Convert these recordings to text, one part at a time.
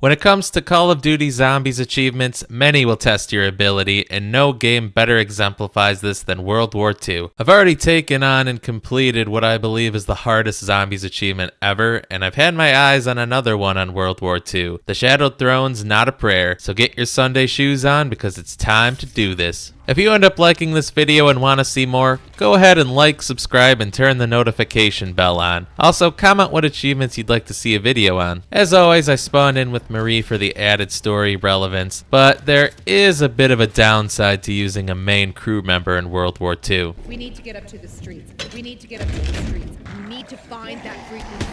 When it comes to Call of Duty Zombies achievements, many will test your ability, and no game better exemplifies this than World War II. I've already taken on and completed what I believe is the hardest Zombies achievement ever, and I've had my eyes on another one on World War II. The Shadowed Throne's Not a Prayer, so get your Sunday shoes on because it's time to do this. If you end up liking this video and want to see more, go ahead and like, subscribe, and turn the notification bell on. Also, comment what achievements you'd like to see a video on. As always, I spawned in with Marie for the added story relevance, but there is a bit of a downside to using a main crew member in World War II. We need to get up to the streets. We need to get up to the streets. We need to find that frequency.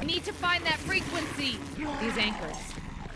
We need to find that frequency. These anchors.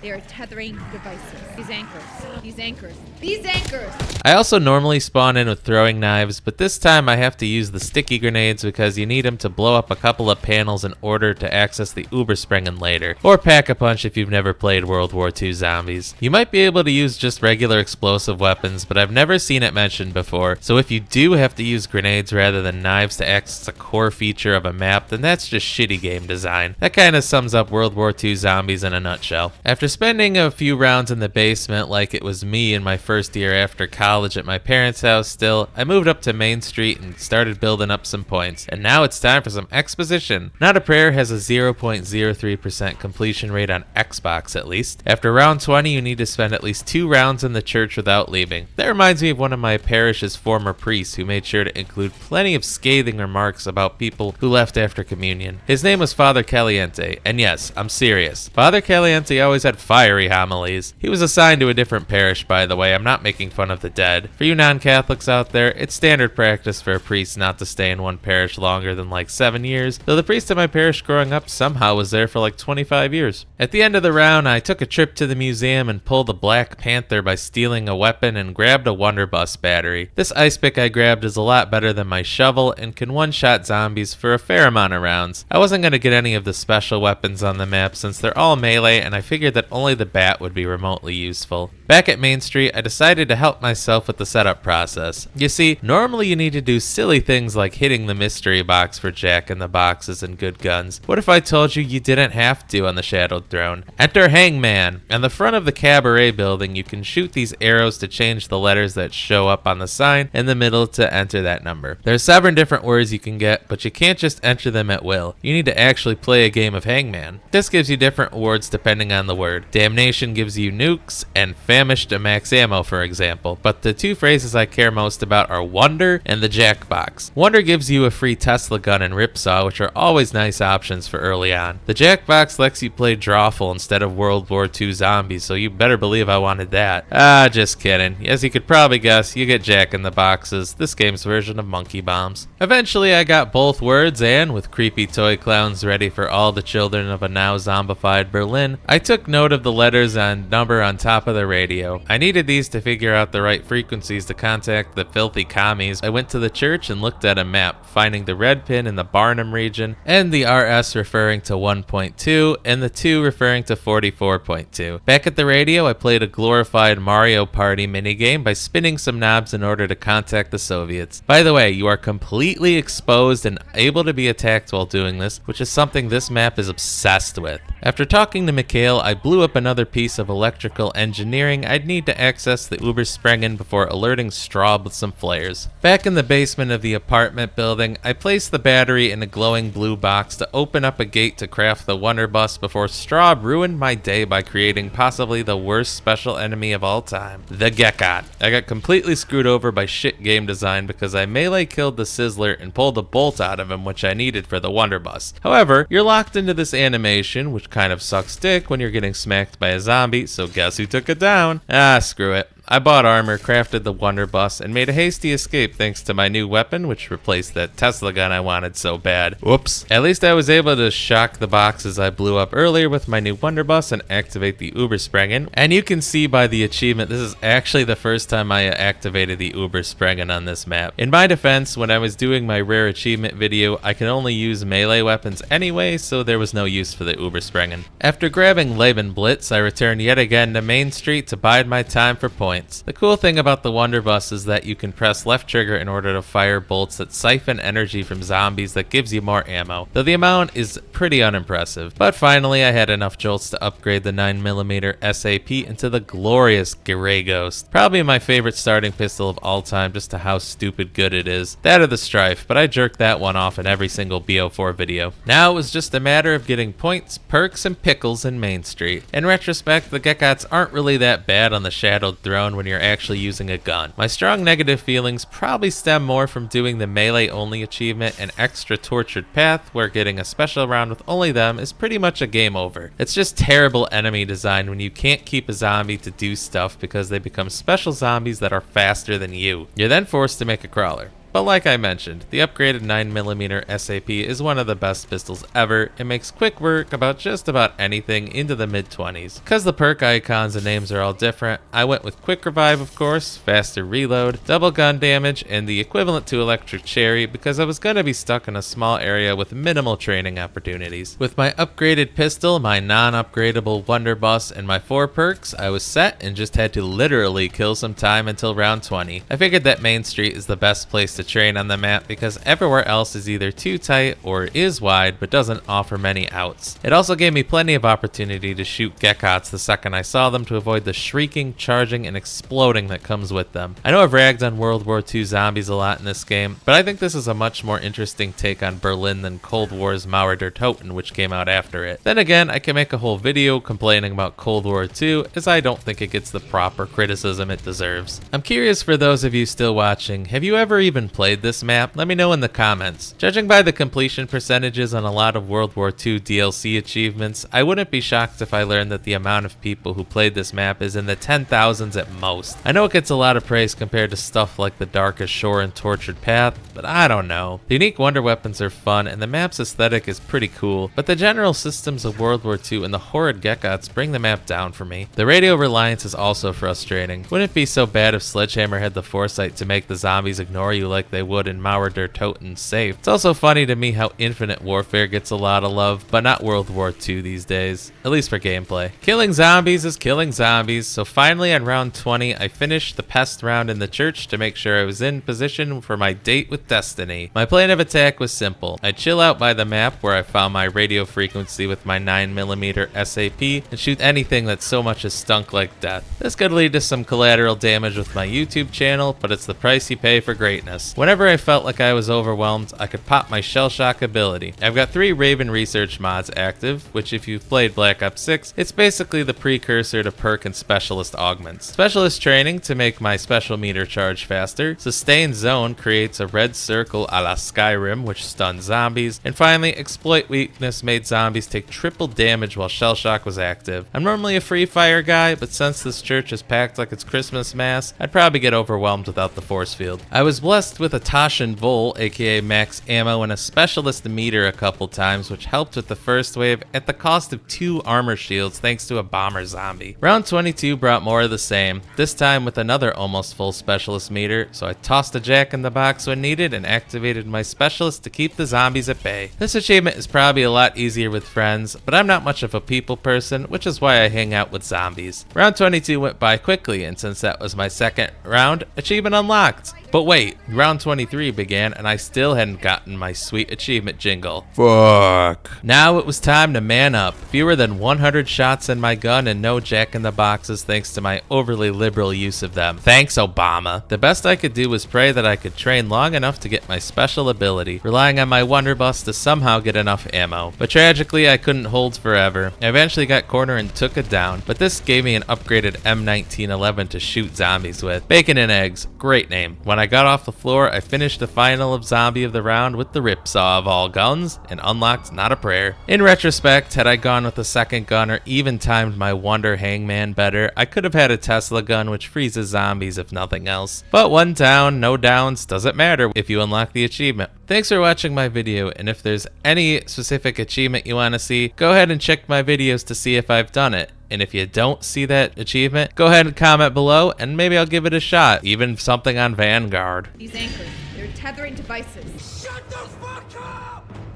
They are tethering devices. These anchors. These anchors. These anchors! I also normally spawn in with throwing knives, but this time I have to use the sticky grenades because you need them to blow up a couple of panels in order to access the Überspringen later, or Pack-a-Punch if you've never played World War II Zombies. You might be able to use just regular explosive weapons, but I've never seen it mentioned before, so if you do have to use grenades rather than knives to access a core feature of a map, then that's just shitty game design. That kinda sums up World War II Zombies in a nutshell. After spending a few rounds in the basement like it was me in my first year after college at my parents' house still, I moved up to Main Street and started building up some points. And now it's time for some exposition. Not a Prayer has a 0.03% completion rate on Xbox at least. After round 20, you need to spend at least 2 rounds in the church without leaving. That reminds me of one of my parish's former priests who made sure to include plenty of scathing remarks about people who left after communion. His name was Father Caliente, and yes, I'm serious. Father Caliente always had fiery homilies. He was assigned to a different parish, by the way. I'm not making fun of the dead. For you non-Catholics out there, it's standard practice for a priest not to stay in one parish longer than like 7 years, though the priest in my parish growing up somehow was there for like 25 years. At the end of the round, I took a trip to the museum and pulled a Black Panther by stealing a weapon and grabbed a Wonderbus battery. This ice pick I grabbed is a lot better than my shovel and can one-shot zombies for a fair amount of rounds. I wasn't going to get any of the special weapons on the map since they're all melee, and I figured that only the bat would be remotely useful. Back at Main Street, I decided to help myself with the setup process. You see, normally you need to do silly things like hitting the mystery box for Jack in the Boxes and good guns. What if I told you you didn't have to on the Shadowed Throne? Enter Hangman. On the front of the cabaret building, you can shoot these arrows to change the letters that show up on the sign in the middle to enter that number. There's 7 different words you can get, but you can't just enter them at will. You need to actually play a game of Hangman. This gives you different words depending on the word. Damnation gives you nukes, and famished a max ammo, for example. But the 2 phrases I care most about are Wonder and the Jackbox. Wonder gives you a free Tesla gun and Ripsaw, which are always nice options for early on. The Jackbox lets you play Drawful instead of World War II Zombies, so you better believe I wanted that. Just kidding. As you could probably guess, you get Jack in the Boxes, this game's version of Monkey Bombs. Eventually I got both words, and with creepy toy clowns ready for all the children of a now zombified Berlin, I took note of the letters and number on top of the radio. I needed these to figure out the right frequencies to contact the filthy commies. I went to the church and looked at a map, finding the red pin in the Barnum region, and the RS referring to 1.2, and the 2 referring to 44.2. Back at the radio, I played a glorified Mario Party minigame by spinning some knobs in order to contact the Soviets. By the way, you are completely exposed and able to be attacked while doing this, which is something this map is obsessed with. After talking to Mikhail, I blew up another piece of electrical engineering I'd need to access the Überspringen before alerting Straub with some flares. Back in the basement of the apartment building, I placed the battery in a glowing blue box to open up a gate to craft the Wonderbus before Straub ruined my day by creating possibly the worst special enemy of all time, the Gekot. I got completely screwed over by shit game design because I melee killed the Sizzler and pulled a bolt out of him which I needed for the Wonderbus. However, you're locked into this animation, which kind of sucks dick when you're getting smacked by a zombie, so guess who took it down? Screw it. I bought armor, crafted the Wonderbus, and made a hasty escape thanks to my new weapon, which replaced that Tesla gun I wanted so bad. Whoops. At least I was able to shock the boxes I blew up earlier with my new Wonderbus and activate the Überspringen. And you can see by the achievement, this is actually the first time I activated the Überspringen on this map. In my defense, when I was doing my rare achievement video, I could only use melee weapons anyway, so there was no use for the Überspringen. After grabbing Leben Blitz, I returned yet again to Main Street to bide my time for points. points. The cool thing about the Wonderbus is that you can press left trigger in order to fire bolts that siphon energy from zombies that gives you more ammo, though the amount is pretty unimpressive. But finally I had enough jolts to upgrade the 9mm SAP into the glorious Gray Ghost. Probably my favorite starting pistol of all time just to how stupid good it is. That or the Strife, but I jerked that one off in every single BO4 video. Now it was just a matter of getting points, perks, and pickles in Main Street. In retrospect, the Gekkots aren't really that bad on the Shadowed Throne when you're actually using a gun. My strong negative feelings probably stem more from doing the melee only achievement and extra tortured path where getting a special round with only them is pretty much a game over. It's just terrible enemy design when you can't keep a zombie to do stuff because they become special zombies that are faster than you. You're then forced to make a crawler. But like I mentioned, the upgraded 9mm SAP is one of the best pistols ever. It makes quick work about just about anything into the mid-20s. Because the perk icons and names are all different, I went with Quick Revive of course, faster reload, double gun damage, and the equivalent to Electric Cherry because I was going to be stuck in a small area with minimal training opportunities. With my upgraded pistol, my non-upgradable Wonderbus, and my 4 perks, I was set and just had to literally kill some time until round 20. I figured that Main Street is the best place to train on the map because everywhere else is either too tight or is wide but doesn't offer many outs. It also gave me plenty of opportunity to shoot Gekkots the second I saw them to avoid the shrieking, charging, and exploding that comes with them. I know I've ragged on World War II zombies a lot in this game, but I think this is a much more interesting take on Berlin than Cold War's Mauer der Toten, which came out after it. Then again, I can make a whole video complaining about Cold War II as I don't think it gets the proper criticism it deserves. I'm curious for those of you still watching, have you ever even played this map? Let me know in the comments. Judging by the completion percentages on a lot of World War II DLC achievements, I wouldn't be shocked if I learned that the amount of people who played this map is in the 10,000s at most. I know it gets a lot of praise compared to stuff like the Darkest Shore and Tortured Path, but I don't know. The unique wonder weapons are fun and the map's aesthetic is pretty cool, but the general systems of World War II and the horrid Gekkots bring the map down for me. The radio reliance is also frustrating. Wouldn't it be so bad if Sledgehammer had the foresight to make the zombies ignore you like they would in Mauer der Toten safe? It's also funny to me how Infinite Warfare gets a lot of love, but not World War II these days, at least for gameplay. Killing zombies is killing zombies, so finally on round 20 I finished the pest round in the church to make sure I was in position for my date with Destiny. My plan of attack was simple. I'd chill out by the map where I found my radio frequency with my 9mm SAP and shoot anything that so much as stunk like death. This could lead to some collateral damage with my YouTube channel, but it's the price you pay for greatness. Whenever I felt like I was overwhelmed, I could pop my Shell Shock ability. I've got 3 Raven Research mods active, which if you've played Black Ops 6, it's basically the precursor to perk and specialist augments. Specialist training to make my special meter charge faster. Sustained Zone creates a red circle a la Skyrim, which stuns zombies. And finally, Exploit Weakness made zombies take triple damage while Shell Shock was active. I'm normally a free fire guy, but since this church is packed like it's Christmas Mass, I'd probably get overwhelmed without the force field. I was blessed with a Toshin Vol, aka max ammo, and a specialist meter a couple times, which helped with the first wave at the cost of 2 armor shields thanks to a bomber zombie. Round 22 brought more of the same, this time with another almost full specialist meter, so I tossed a jack in the box when needed and activated my specialist to keep the zombies at bay. This achievement is probably a lot easier with friends, but I'm not much of a people person, which is why I hang out with zombies. Round 22 went by quickly, and since that was my second round, achievement unlocked. But wait, round 23 began and I still hadn't gotten my sweet achievement jingle. Fuck. Now it was time to man up. Fewer than 100 shots in my gun and no jack in the boxes thanks to my overly liberal use of them. Thanks, Obama. The best I could do was pray that I could train long enough to get my special ability, relying on my Wonderbus to somehow get enough ammo. But tragically, I couldn't hold forever. I eventually got cornered and took it down, but this gave me an upgraded M1911 to shoot zombies with. Bacon and Eggs, great name. When I got off the floor, I finished the final of zombie of the round with the ripsaw of all guns and unlocked Not a Prayer. In retrospect, had I gone with a second gun or even timed my Wonder Hangman better, I could have had a Tesla gun which freezes zombies if nothing else. But one down, no downs, doesn't matter if you unlock the achievement. Thanks for watching my video, and if there's any specific achievement you want to see, go ahead and check my videos to see if I've done it. And if you don't see that achievement, go ahead and comment below and maybe I'll give it a shot, even something on Vanguard. These anchors, they're tethering devices. Shut the fuck